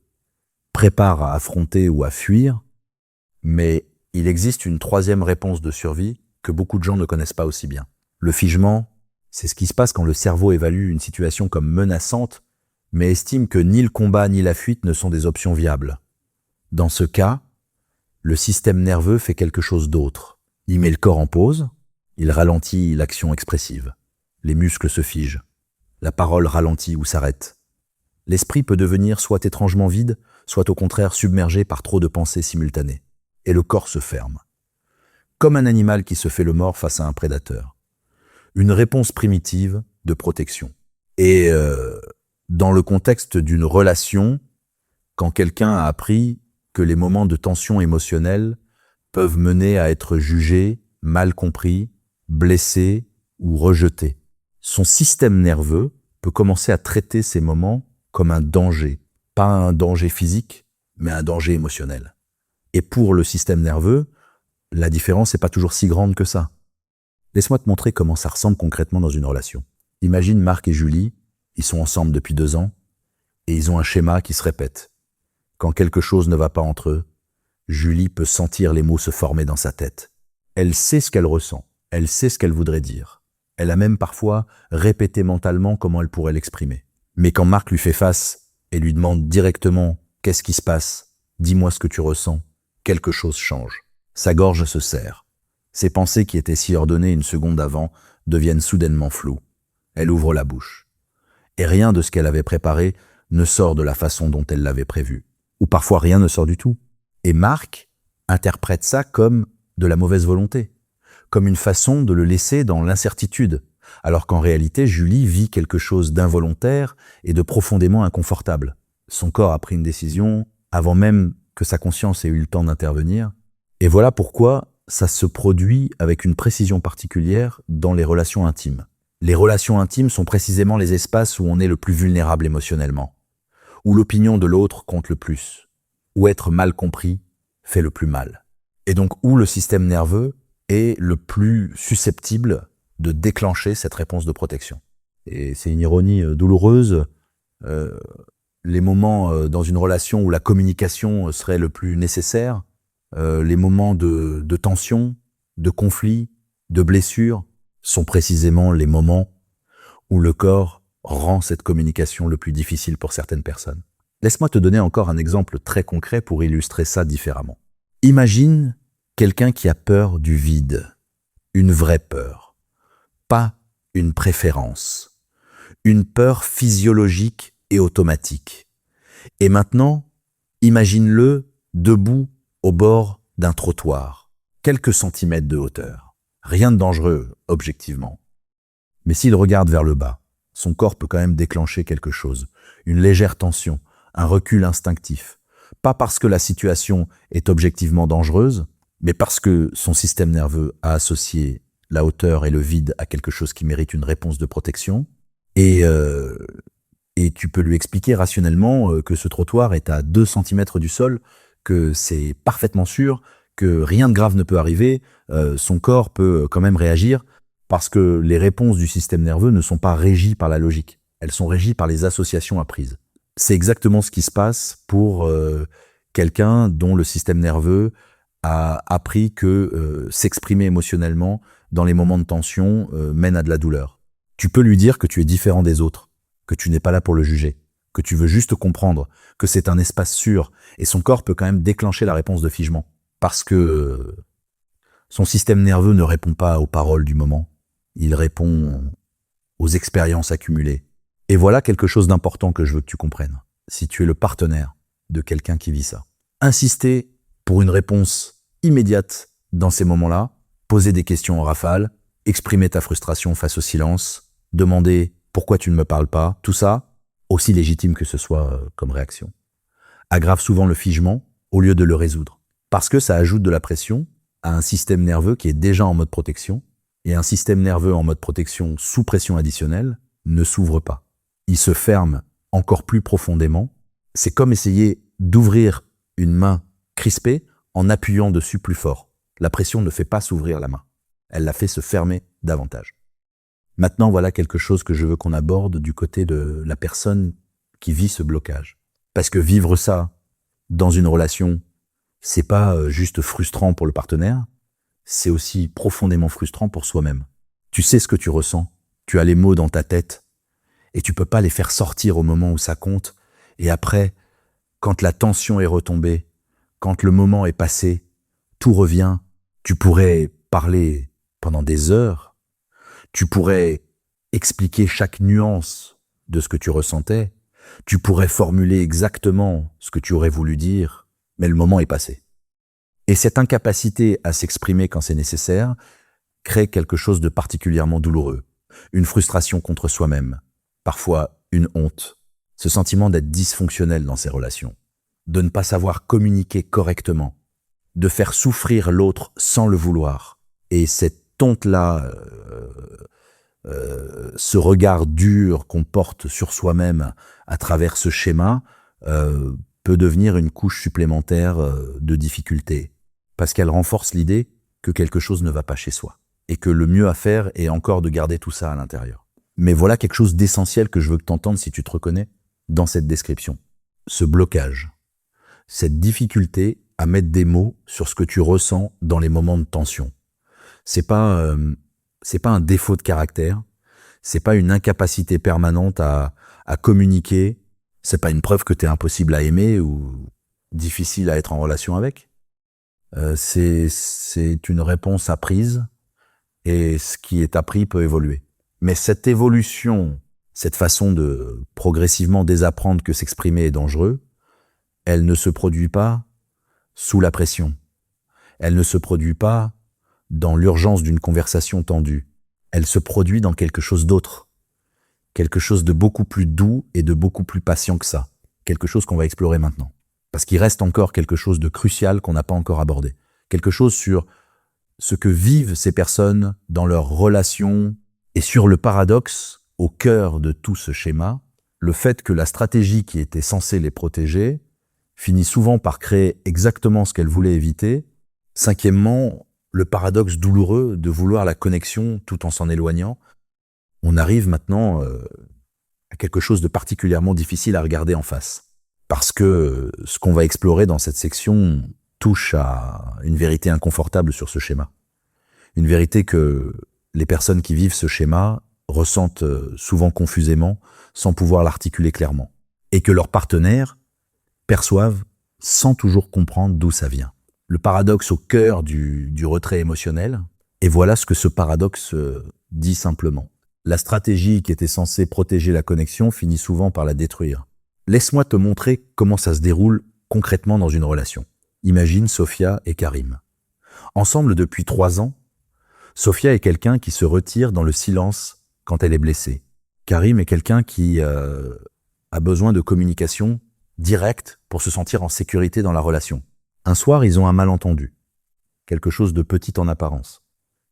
prépare à affronter ou à fuir. Mais il existe une troisième réponse de survie que beaucoup de gens ne connaissent pas aussi bien. Le figement, c'est ce qui se passe quand le cerveau évalue une situation comme menaçante, mais estime que ni le combat ni la fuite ne sont des options viables. Dans ce cas, le système nerveux fait quelque chose d'autre. Il met le corps en pause, il ralentit l'action expressive. Les muscles se figent. La parole ralentit ou s'arrête. L'esprit peut devenir soit étrangement vide, soit au contraire submergé par trop de pensées simultanées. Et le corps se ferme. Comme un animal qui se fait le mort face à un prédateur. Une réponse primitive de protection. Et dans le contexte d'une relation, quand quelqu'un a appris que les moments de tension émotionnelle peuvent mener à être jugé, mal compris, blessé ou rejeté, son système nerveux peut commencer à traiter ces moments comme un danger. Pas un danger physique, mais un danger émotionnel. Et pour le système nerveux, la différence n'est pas toujours si grande que ça. Laisse-moi te montrer comment ça ressemble concrètement dans une relation. Imagine Marc et Julie, ils sont ensemble depuis 2 ans, et ils ont un schéma qui se répète. Quand quelque chose ne va pas entre eux, Julie peut sentir les mots se former dans sa tête. Elle sait ce qu'elle ressent, elle sait ce qu'elle voudrait dire. Elle a même parfois répété mentalement comment elle pourrait l'exprimer. Mais quand Marc lui fait face et lui demande directement « Qu'est-ce qui se passe ? Dis-moi ce que tu ressens », quelque chose change. Sa gorge se serre. Ses pensées qui étaient si ordonnées une seconde avant deviennent soudainement floues. Elle ouvre la bouche. Et rien de ce qu'elle avait préparé ne sort de la façon dont elle l'avait prévu. Ou parfois rien ne sort du tout. Et Marc interprète ça comme de la mauvaise volonté, comme une façon de le laisser dans l'incertitude, alors qu'en réalité, Julie vit quelque chose d'involontaire et de profondément inconfortable. Son corps a pris une décision avant même que sa conscience ait eu le temps d'intervenir. Et voilà pourquoi ça se produit avec une précision particulière dans les relations intimes. Les relations intimes sont précisément les espaces où on est le plus vulnérable émotionnellement, où l'opinion de l'autre compte le plus, où être mal compris fait le plus mal. Et donc où le système nerveux est le plus susceptible de déclencher cette réponse de protection. Et c'est une ironie douloureuse, les moments dans une relation où la communication serait le plus nécessaire, les moments de tension, de conflit, de blessure, sont précisément les moments où le corps rend cette communication le plus difficile pour certaines personnes. Laisse-moi te donner encore un exemple très concret pour illustrer ça différemment. Imagine quelqu'un qui a peur du vide, une vraie peur, pas une préférence, une peur physiologique et automatique. Et maintenant, imagine-le debout au bord d'un trottoir, quelques centimètres de hauteur. Rien de dangereux, objectivement. Mais s'il regarde vers le bas, son corps peut quand même déclencher quelque chose, une légère tension, un recul instinctif. Pas parce que la situation est objectivement dangereuse, mais parce que son système nerveux a associé la hauteur et le vide à quelque chose qui mérite une réponse de protection. Et tu peux lui expliquer rationnellement que ce trottoir est à 2 centimètres du sol, que c'est parfaitement sûr, que rien de grave ne peut arriver, son corps peut quand même réagir, parce que les réponses du système nerveux ne sont pas régies par la logique, elles sont régies par les associations apprises. C'est exactement ce qui se passe pour quelqu'un dont le système nerveux a appris que s'exprimer émotionnellement dans les moments de tension mène à de la douleur. Tu peux lui dire que tu es différent des autres, que tu n'es pas là pour le juger, que tu veux juste comprendre que c'est un espace sûr, et son corps peut quand même déclencher la réponse de figement, parce que son système nerveux ne répond pas aux paroles du moment, il répond aux expériences accumulées. Et voilà quelque chose d'important que je veux que tu comprennes, si tu es le partenaire de quelqu'un qui vit ça. Insister pour une réponse immédiate dans ces moments-là, poser des questions en rafale, exprimer ta frustration face au silence, demander pourquoi tu ne me parles pas, tout ça, aussi légitime que ce soit comme réaction, aggrave souvent le figement au lieu de le résoudre. Parce que ça ajoute de la pression à un système nerveux qui est déjà en mode protection, et un système nerveux en mode protection sous pression additionnelle ne s'ouvre pas. Il se ferme encore plus profondément. C'est comme essayer d'ouvrir une main crispée en appuyant dessus plus fort. La pression ne fait pas s'ouvrir la main. Elle la fait se fermer davantage. Maintenant, voilà quelque chose que je veux qu'on aborde du côté de la personne qui vit ce blocage. Parce que vivre ça dans une relation, c'est pas juste frustrant pour le partenaire, c'est aussi profondément frustrant pour soi-même. Tu sais ce que tu ressens, tu as les mots dans ta tête, et tu peux pas les faire sortir au moment où ça compte, et après, quand la tension est retombée, quand le moment est passé, tout revient, tu pourrais parler pendant des heures, tu pourrais expliquer chaque nuance de ce que tu ressentais, tu pourrais formuler exactement ce que tu aurais voulu dire, mais le moment est passé. Et cette incapacité à s'exprimer quand c'est nécessaire crée quelque chose de particulièrement douloureux, une frustration contre soi-même, parfois une honte, ce sentiment d'être dysfonctionnel dans ses relations, de ne pas savoir communiquer correctement, de faire souffrir l'autre sans le vouloir. Et cette honte-là, ce regard dur qu'on porte sur soi-même à travers ce schéma, peut devenir une couche supplémentaire de difficulté, parce qu'elle renforce l'idée que quelque chose ne va pas chez soi, et que le mieux à faire est encore de garder tout ça à l'intérieur. Mais voilà quelque chose d'essentiel que je veux que tu entendes si tu te reconnais dans cette description. Ce blocage, cette difficulté à mettre des mots sur ce que tu ressens dans les moments de tension. C'est pas un défaut de caractère, c'est pas une incapacité permanente à communiquer, c'est pas une preuve que tu es impossible à aimer ou difficile à être en relation avec. C'est une réponse apprise, et ce qui est appris peut évoluer. Mais cette évolution, cette façon de progressivement désapprendre que s'exprimer est dangereux, elle ne se produit pas sous la pression. Elle ne se produit pas dans l'urgence d'une conversation tendue. Elle se produit dans quelque chose d'autre. Quelque chose de beaucoup plus doux et de beaucoup plus patient que ça. Quelque chose qu'on va explorer maintenant. Parce qu'il reste encore quelque chose de crucial qu'on n'a pas encore abordé. Quelque chose sur ce que vivent ces personnes dans leurs relations et sur le paradoxe au cœur de tout ce schéma, le fait que la stratégie qui était censée les protéger finit souvent par créer exactement ce qu'elle voulait éviter. Cinquièmement, le paradoxe douloureux de vouloir la connexion tout en s'en éloignant. On arrive maintenant à quelque chose de particulièrement difficile à regarder en face. Parce que ce qu'on va explorer dans cette section touche à une vérité inconfortable sur ce schéma. Une vérité que les personnes qui vivent ce schéma ressentent souvent confusément, sans pouvoir l'articuler clairement. Et que leurs partenaires perçoivent sans toujours comprendre d'où ça vient. Le paradoxe au cœur du retrait émotionnel. Et voilà ce que ce paradoxe dit simplement. La stratégie qui était censée protéger la connexion finit souvent par la détruire. Laisse-moi te montrer comment ça se déroule concrètement dans une relation. Imagine Sophia et Karim. Ensemble depuis 3 ans, Sophia est quelqu'un qui se retire dans le silence quand elle est blessée. Karim est quelqu'un qui a besoin de communication directe pour se sentir en sécurité dans la relation. Un soir, ils ont un malentendu. Quelque chose de petit en apparence.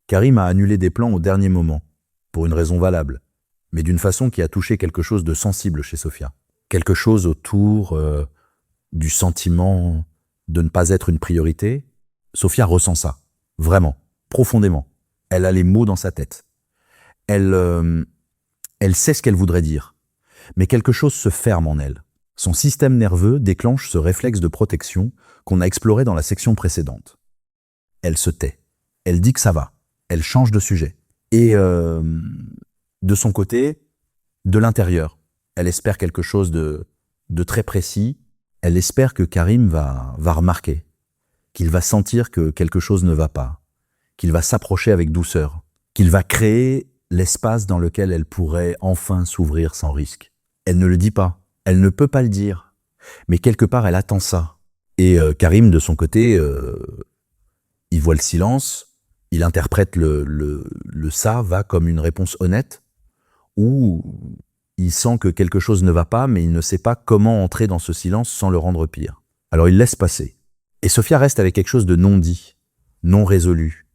Karim a annulé des plans au dernier moment, pour une raison valable, mais d'une façon qui a touché quelque chose de sensible chez Sophia. Quelque chose autour du sentiment de ne pas être une priorité. Sophia ressent ça, vraiment, profondément. Elle a les mots dans sa tête. Elle sait ce qu'elle voudrait dire, mais quelque chose se ferme en elle. Son système nerveux déclenche ce réflexe de protection qu'on a exploré dans la section précédente. Elle se tait. Elle dit que ça va. Elle change de sujet. Et de son côté, de l'intérieur, elle espère quelque chose de très précis. Elle espère que Karim va remarquer, qu'il va sentir que quelque chose ne va pas, qu'il va s'approcher avec douceur, qu'il va créer l'espace dans lequel elle pourrait enfin s'ouvrir sans risque. Elle ne le dit pas, elle ne peut pas le dire, mais quelque part elle attend ça. Et Karim, de son côté, il voit le silence, il interprète le ça va comme une réponse honnête, ou il sent que quelque chose ne va pas, mais il ne sait pas comment entrer dans ce silence sans le rendre pire. Alors il laisse passer. Et Sophia reste avec quelque chose de non dit, non résolu,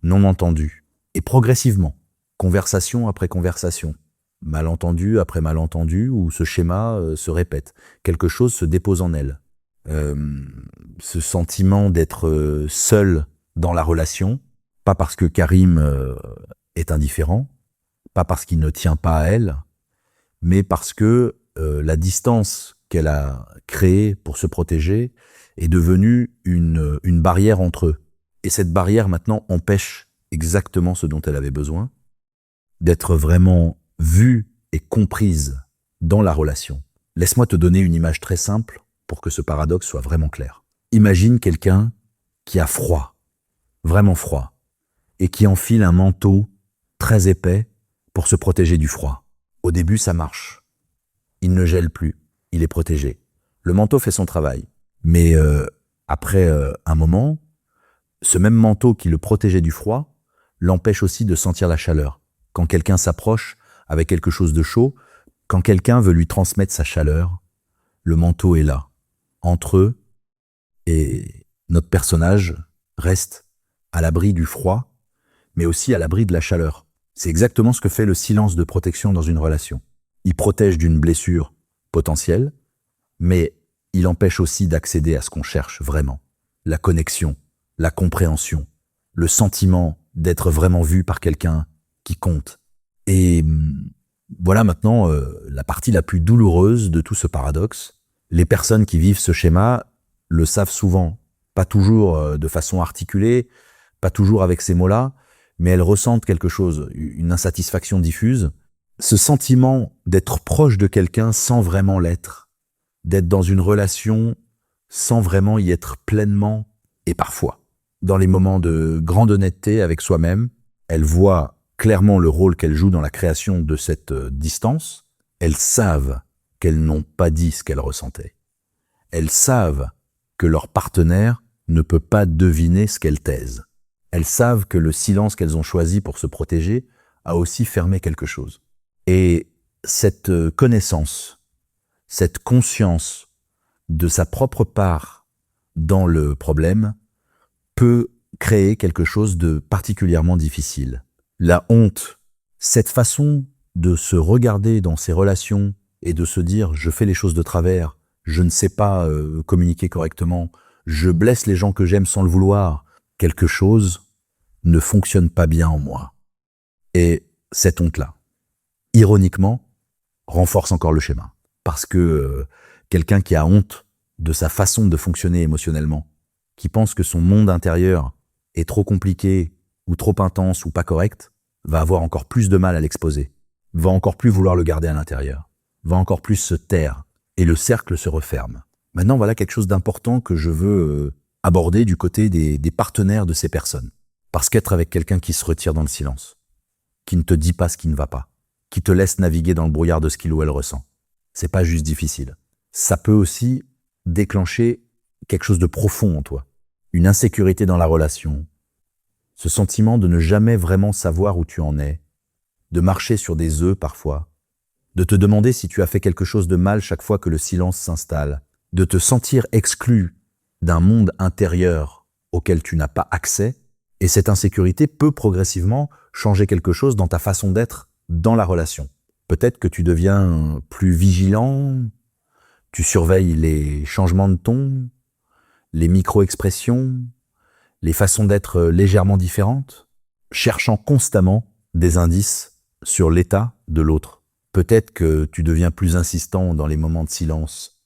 non entendu. Et progressivement, conversation après conversation, malentendu après malentendu, où ce schéma se répète. Quelque chose se dépose en elle. Ce sentiment d'être seul dans la relation, pas parce que Karim est indifférent, pas parce qu'il ne tient pas à elle, mais parce que la distance qu'elle a créée pour se protéger est devenue une barrière entre eux. Et cette barrière maintenant empêche exactement ce dont elle avait besoin, d'être vraiment vue et comprise dans la relation. Laisse-moi te donner une image très simple pour que ce paradoxe soit vraiment clair. Imagine quelqu'un qui a froid, vraiment froid, et qui enfile un manteau très épais pour se protéger du froid. Au début, ça marche. Il ne gèle plus, il est protégé. Le manteau fait son travail. Mais après un moment, ce même manteau qui le protégeait du froid l'empêche aussi de sentir la chaleur. Quand quelqu'un s'approche avec quelque chose de chaud, quand quelqu'un veut lui transmettre sa chaleur, le manteau est là, entre eux, et notre personnage reste à l'abri du froid, mais aussi à l'abri de la chaleur. C'est exactement ce que fait le silence de protection dans une relation. Il protège d'une blessure potentielle, mais il empêche aussi d'accéder à ce qu'on cherche vraiment. La connexion, la compréhension, le sentiment d'être vraiment vu par quelqu'un qui compte. Et voilà maintenant la partie la plus douloureuse de tout ce paradoxe. Les personnes qui vivent ce schéma le savent souvent, pas toujours de façon articulée, pas toujours avec ces mots-là, mais elles ressentent quelque chose, une insatisfaction diffuse. Ce sentiment d'être proche de quelqu'un sans vraiment l'être, d'être dans une relation sans vraiment y être pleinement, et parfois, dans les moments de grande honnêteté avec soi-même, elles voient clairement le rôle qu'elles jouent dans la création de cette distance. Elles savent qu'elles n'ont pas dit ce qu'elles ressentaient. Elles savent que leur partenaire ne peut pas deviner ce qu'elles taisent. Elles savent que le silence qu'elles ont choisi pour se protéger a aussi fermé quelque chose. Et cette connaissance, cette conscience de sa propre part dans le problème peut créer quelque chose de particulièrement difficile. La honte, cette façon de se regarder dans ses relations et de se dire « je fais les choses de travers, je ne sais pas communiquer correctement, je blesse les gens que j'aime sans le vouloir », quelque chose ne fonctionne pas bien en moi. Et cette honte-là, ironiquement, renforce encore le schéma. Parce que quelqu'un qui a honte de sa façon de fonctionner émotionnellement, qui pense que son monde intérieur est trop compliqué ou trop intense ou pas correct, va avoir encore plus de mal à l'exposer, va encore plus vouloir le garder à l'intérieur, va encore plus se taire et le cercle se referme. Maintenant, voilà quelque chose d'important que je veux aborder du côté des partenaires de ces personnes. Parce qu'être avec quelqu'un qui se retire dans le silence, qui ne te dit pas ce qui ne va pas, qui te laisse naviguer dans le brouillard de ce qu'il ou elle ressent, c'est pas juste difficile. Ça peut aussi déclencher quelque chose de profond en toi. Une insécurité dans la relation, ce sentiment de ne jamais vraiment savoir où tu en es, de marcher sur des œufs parfois, de te demander si tu as fait quelque chose de mal chaque fois que le silence s'installe, de te sentir exclu d'un monde intérieur auquel tu n'as pas accès, et cette insécurité peut progressivement changer quelque chose dans ta façon d'être dans la relation. Peut-être que tu deviens plus vigilant, tu surveilles les changements de ton, les micro-expressions, les façons d'être légèrement différentes, cherchant constamment des indices sur l'état de l'autre. Peut-être que tu deviens plus insistant dans les moments de silence,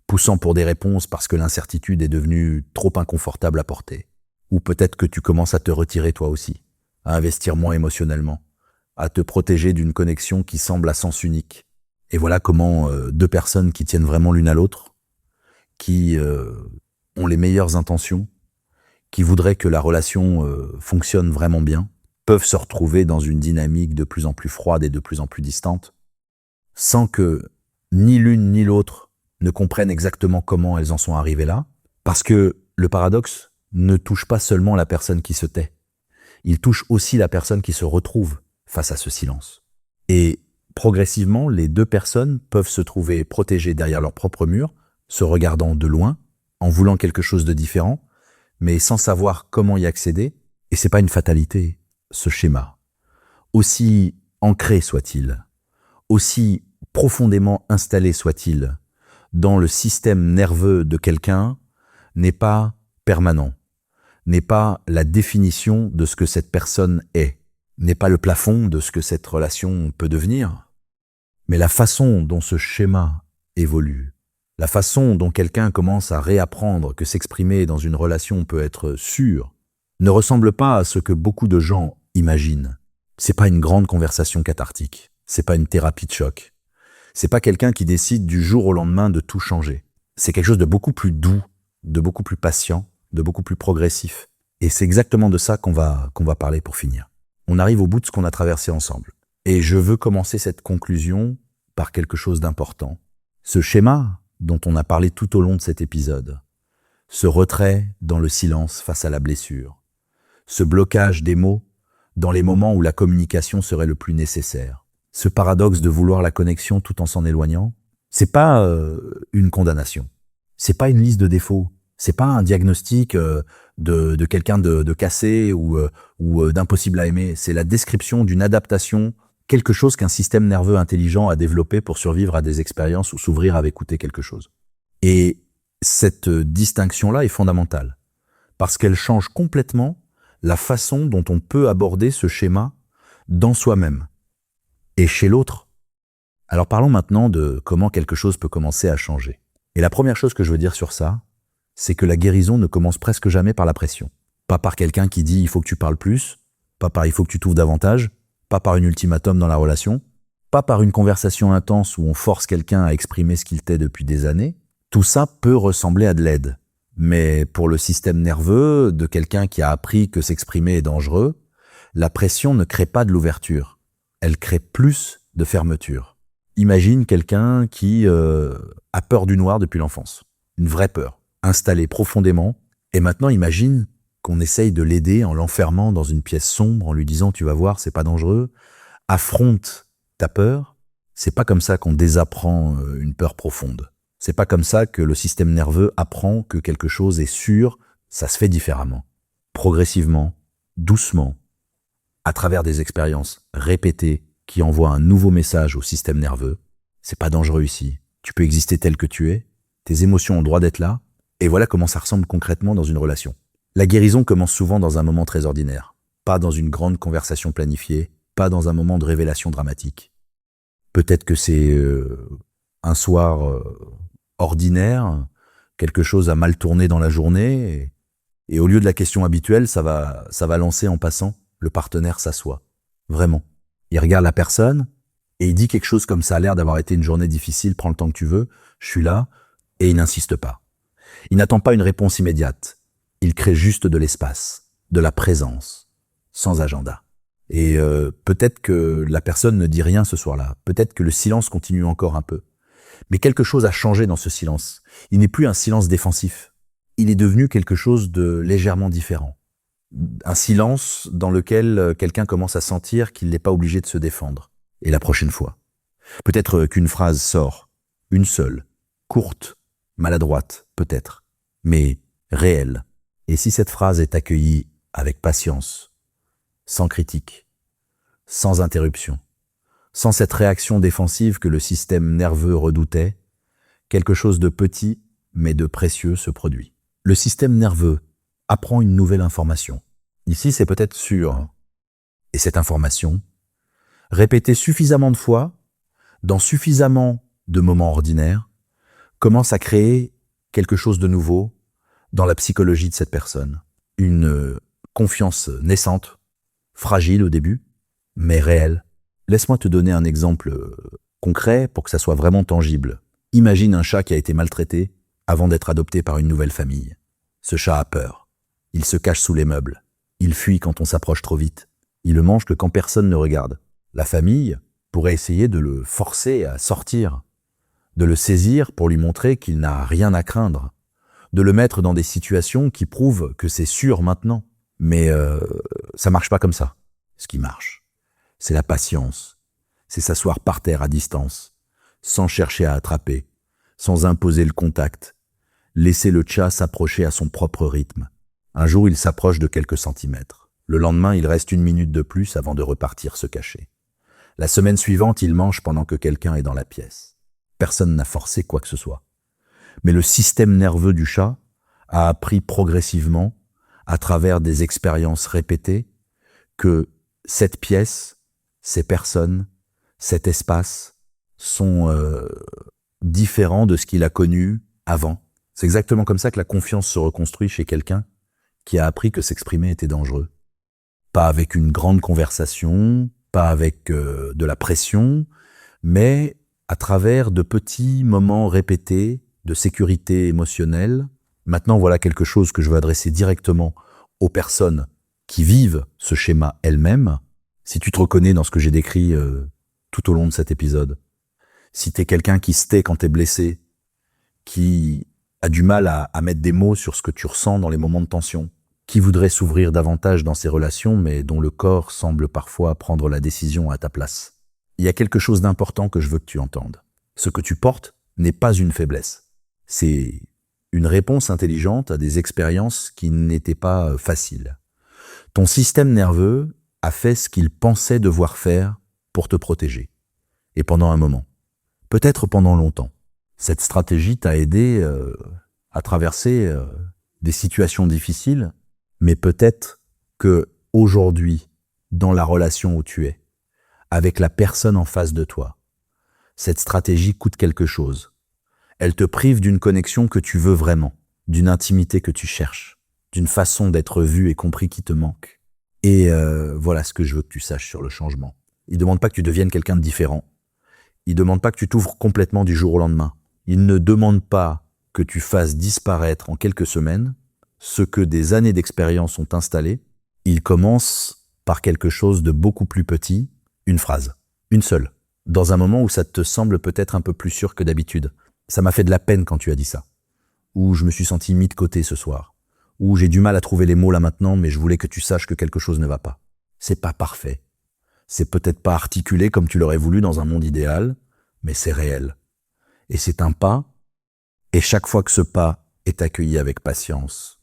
poussant pour des réponses parce que l'incertitude est devenue trop inconfortable à porter. Ou peut-être que tu commences à te retirer toi aussi, à investir moins émotionnellement, à te protéger d'une connexion qui semble à sens unique. Et voilà comment deux personnes qui tiennent vraiment l'une à l'autre, qui ont les meilleures intentions, qui voudraient que la relation fonctionne vraiment bien, peuvent se retrouver dans une dynamique de plus en plus froide et de plus en plus distante, sans que ni l'une ni l'autre ne comprennent exactement comment elles en sont arrivées là, parce que le paradoxe ne touche pas seulement la personne qui se tait, il touche aussi la personne qui se retrouve face à ce silence. Et progressivement, les deux personnes peuvent se trouver protégées derrière leur propre mur, se regardant de loin, en voulant quelque chose de différent, mais sans savoir comment y accéder. Et c'est pas une fatalité, ce schéma. Aussi ancré soit-il, aussi profondément installé soit-il, dans le système nerveux de quelqu'un, n'est pas permanent, n'est pas la définition de ce que cette personne est, n'est pas le plafond de ce que cette relation peut devenir, mais la façon dont ce schéma évolue, la façon dont quelqu'un commence à réapprendre que s'exprimer dans une relation peut être sûr, ne ressemble pas à ce que beaucoup de gens imaginent. C'est pas une grande conversation cathartique, c'est pas une thérapie de choc, c'est pas quelqu'un qui décide du jour au lendemain de tout changer. C'est quelque chose de beaucoup plus doux, de beaucoup plus patient, de beaucoup plus progressif. Et c'est exactement de ça qu'on va parler pour finir. On arrive au bout de ce qu'on a traversé ensemble. Et je veux commencer cette conclusion par quelque chose d'important. Ce schéma dont on a parlé tout au long de cet épisode, ce retrait dans le silence face à la blessure, ce blocage des mots dans les moments où la communication serait le plus nécessaire, ce paradoxe de vouloir la connexion tout en s'en éloignant, c'est pas une condamnation, c'est pas une liste de défauts, c'est pas un diagnostic de quelqu'un de cassé ou d'impossible à aimer, c'est la description d'une adaptation, quelque chose qu'un système nerveux intelligent a développé pour survivre à des expériences ou s'ouvrir à écouter quelque chose. Et cette distinction-là est fondamentale, parce qu'elle change complètement la façon dont on peut aborder ce schéma dans soi-même et chez l'autre. Alors parlons maintenant de comment quelque chose peut commencer à changer. Et la première chose que je veux dire sur ça, c'est que la guérison ne commence presque jamais par la pression. Pas par quelqu'un qui dit « il faut que tu parles plus », pas par « il faut que tu t'ouvres davantage », pas par une ultimatum dans la relation, pas par une conversation intense où on force quelqu'un à exprimer ce qu'il tait depuis des années. Tout ça peut ressembler à de l'aide. Mais pour le système nerveux de quelqu'un qui a appris que s'exprimer est dangereux, la pression ne crée pas de l'ouverture. Elle crée plus de fermeture. Imagine quelqu'un qui a peur du noir depuis l'enfance. Une vraie peur, installée profondément, Et maintenant, imagine qu'on essaye de l'aider en l'enfermant dans une pièce sombre, en lui disant « tu vas voir, c'est pas dangereux ». Affronte ta peur. C'est pas comme ça qu'on désapprend une peur profonde. C'est pas comme ça que le système nerveux apprend que quelque chose est sûr. Ça se fait différemment. Progressivement, doucement, à travers des expériences répétées qui envoient un nouveau message au système nerveux. C'est pas dangereux ici. Tu peux exister tel que tu es. Tes émotions ont le droit d'être là. Et voilà comment ça ressemble concrètement dans une relation. La guérison commence souvent dans un moment très ordinaire. Pas dans une grande conversation planifiée. Pas dans un moment de révélation dramatique. Peut-être que c'est un soir ordinaire, quelque chose a mal tourné dans la journée, et au lieu de la question habituelle, ça va lancer en passant, le partenaire s'assoit. Vraiment. Il regarde la personne, et il dit quelque chose comme ça a l'air d'avoir été une journée difficile, prends le temps que tu veux, je suis là, et il n'insiste pas. Il n'attend pas une réponse immédiate. Il crée juste de l'espace, de la présence, sans agenda. Et peut-être que la personne ne dit rien ce soir-là. Peut-être que le silence continue encore un peu. Mais quelque chose a changé dans ce silence. Il n'est plus un silence défensif. Il est devenu quelque chose de légèrement différent. Un silence dans lequel quelqu'un commence à sentir qu'il n'est pas obligé de se défendre. Et la prochaine fois, peut-être qu'une phrase sort, une seule, courte, maladroite, peut-être, mais réelle. Et si cette phrase est accueillie avec patience, sans critique, sans interruption, sans cette réaction défensive que le système nerveux redoutait, quelque chose de petit mais de précieux se produit. Le système nerveux apprend une nouvelle information. Ici, c'est peut-être sûr. Et cette information, répétée suffisamment de fois, dans suffisamment de moments ordinaires, commence à créer quelque chose de nouveau dans la psychologie de cette personne. Une confiance naissante, fragile au début, mais réelle. Laisse-moi te donner un exemple concret pour que ça soit vraiment tangible. Imagine un chat qui a été maltraité avant d'être adopté par une nouvelle famille. Ce chat a peur. Il se cache sous les meubles. Il fuit quand on s'approche trop vite. Il ne mange que quand personne ne regarde. La famille pourrait essayer de le forcer à sortir, de le saisir pour lui montrer qu'il n'a rien à craindre, de le mettre dans des situations qui prouvent que c'est sûr maintenant. Mais ça marche pas comme ça. Ce qui marche, c'est la patience. C'est s'asseoir par terre à distance, sans chercher à attraper, sans imposer le contact. Laisser le chat s'approcher à son propre rythme. Un jour, il s'approche de quelques centimètres. Le lendemain, il reste 1 minute de plus avant de repartir se cacher. La semaine suivante, il mange pendant que quelqu'un est dans la pièce. Personne n'a forcé quoi que ce soit. Mais le système nerveux du chat a appris progressivement, à travers des expériences répétées, que cette pièce, ces personnes, cet espace sont différents de ce qu'il a connu avant. C'est exactement comme ça que la confiance se reconstruit chez quelqu'un qui a appris que s'exprimer était dangereux. Pas avec une grande conversation, pas avec de la pression, mais à travers de petits moments répétés de sécurité émotionnelle. Maintenant, voilà quelque chose que je veux adresser directement aux personnes qui vivent ce schéma elles-mêmes. Si tu te reconnais dans ce que j'ai décrit tout au long de cet épisode, si t'es quelqu'un qui se tait quand t'es blessé, qui a du mal à mettre des mots sur ce que tu ressens dans les moments de tension, qui voudrait s'ouvrir davantage dans ses relations, mais dont le corps semble parfois prendre la décision à ta place. Il y a quelque chose d'important que je veux que tu entendes. Ce que tu portes n'est pas une faiblesse. C'est une réponse intelligente à des expériences qui n'étaient pas faciles. Ton système nerveux a fait ce qu'il pensait devoir faire pour te protéger. Et pendant un moment. Peut-être pendant longtemps. Cette stratégie t'a aidé à traverser des situations difficiles, mais peut-être que aujourd'hui, dans la relation où tu es, avec la personne en face de toi, cette stratégie coûte quelque chose. Elle te prive d'une connexion que tu veux vraiment, d'une intimité que tu cherches, d'une façon d'être vu et compris qui te manque. Et voilà ce que je veux que tu saches sur le changement. Il ne demande pas que tu deviennes quelqu'un de différent. Il ne demande pas que tu t'ouvres complètement du jour au lendemain. Il ne demande pas que tu fasses disparaître en quelques semaines ce que des années d'expérience ont installé. Il commence par quelque chose de beaucoup plus petit, une phrase, une seule, dans un moment où ça te semble peut-être un peu plus sûr que d'habitude. Ça m'a fait de la peine quand tu as dit ça, ou je me suis senti mis de côté ce soir, ou j'ai du mal à trouver les mots là maintenant, mais je voulais que tu saches que quelque chose ne va pas. C'est pas parfait. C'est peut-être pas articulé comme tu l'aurais voulu dans un monde idéal, mais c'est réel. Et c'est un pas, et chaque fois que ce pas est accueilli avec patience,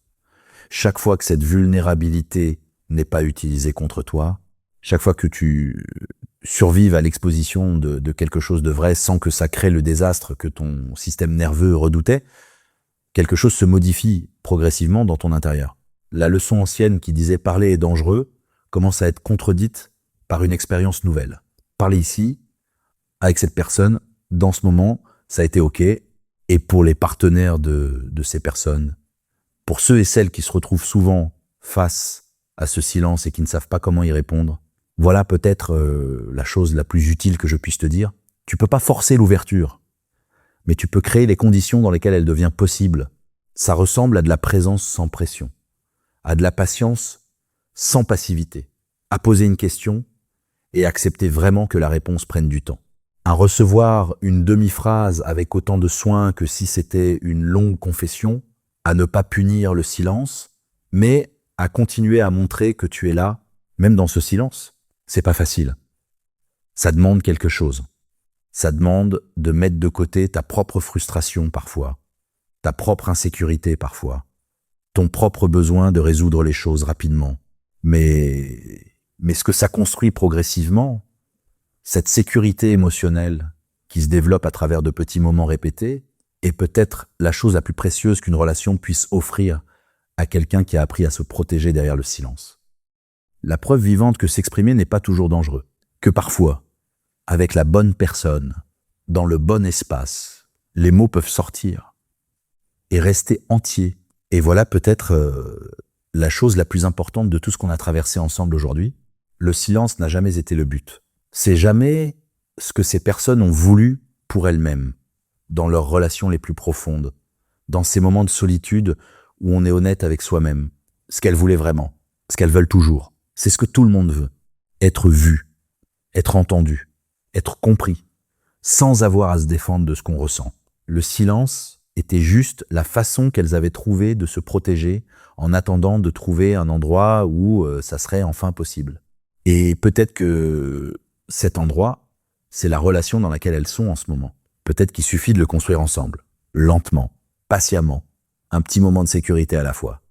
chaque fois que cette vulnérabilité n'est pas utilisée contre toi, chaque fois que tu survives à l'exposition de quelque chose de vrai sans que ça crée le désastre que ton système nerveux redoutait, quelque chose se modifie progressivement dans ton intérieur. La leçon ancienne qui disait parler est dangereux commence à être contredite par une expérience nouvelle. Parler ici, avec cette personne, dans ce moment, ça a été OK. Et pour les partenaires de ces personnes, pour ceux et celles qui se retrouvent souvent face à ce silence et qui ne savent pas comment y répondre, voilà peut-être la chose la plus utile que je puisse te dire. Tu peux pas forcer l'ouverture, mais tu peux créer les conditions dans lesquelles elle devient possible. Ça ressemble à de la présence sans pression, à de la patience sans passivité, à poser une question et accepter vraiment que la réponse prenne du temps. À recevoir une demi-phrase avec autant de soin que si c'était une longue confession, à ne pas punir le silence, mais à continuer à montrer que tu es là, même dans ce silence. C'est pas facile. Ça demande quelque chose. Ça demande de mettre de côté ta propre frustration parfois, ta propre insécurité parfois, ton propre besoin de résoudre les choses rapidement. Mais ce que ça construit progressivement, cette sécurité émotionnelle qui se développe à travers de petits moments répétés, est peut-être la chose la plus précieuse qu'une relation puisse offrir à quelqu'un qui a appris à se protéger derrière le silence. La preuve vivante que s'exprimer n'est pas toujours dangereux, que parfois, avec la bonne personne, dans le bon espace, les mots peuvent sortir et rester entiers. Et voilà peut-être la chose la plus importante de tout ce qu'on a traversé ensemble aujourd'hui. Le silence n'a jamais été le but. C'est jamais ce que ces personnes ont voulu pour elles-mêmes, dans leurs relations les plus profondes, dans ces moments de solitude où on est honnête avec soi-même, ce qu'elles voulaient vraiment, ce qu'elles veulent toujours. C'est ce que tout le monde veut. Être vu, être entendu, être compris, sans avoir à se défendre de ce qu'on ressent. Le silence était juste la façon qu'elles avaient trouvée de se protéger en attendant de trouver un endroit où ça serait enfin possible. Et peut-être que cet endroit, c'est la relation dans laquelle elles sont en ce moment. Peut-être qu'il suffit de le construire ensemble, lentement, patiemment, un petit moment de sécurité à la fois.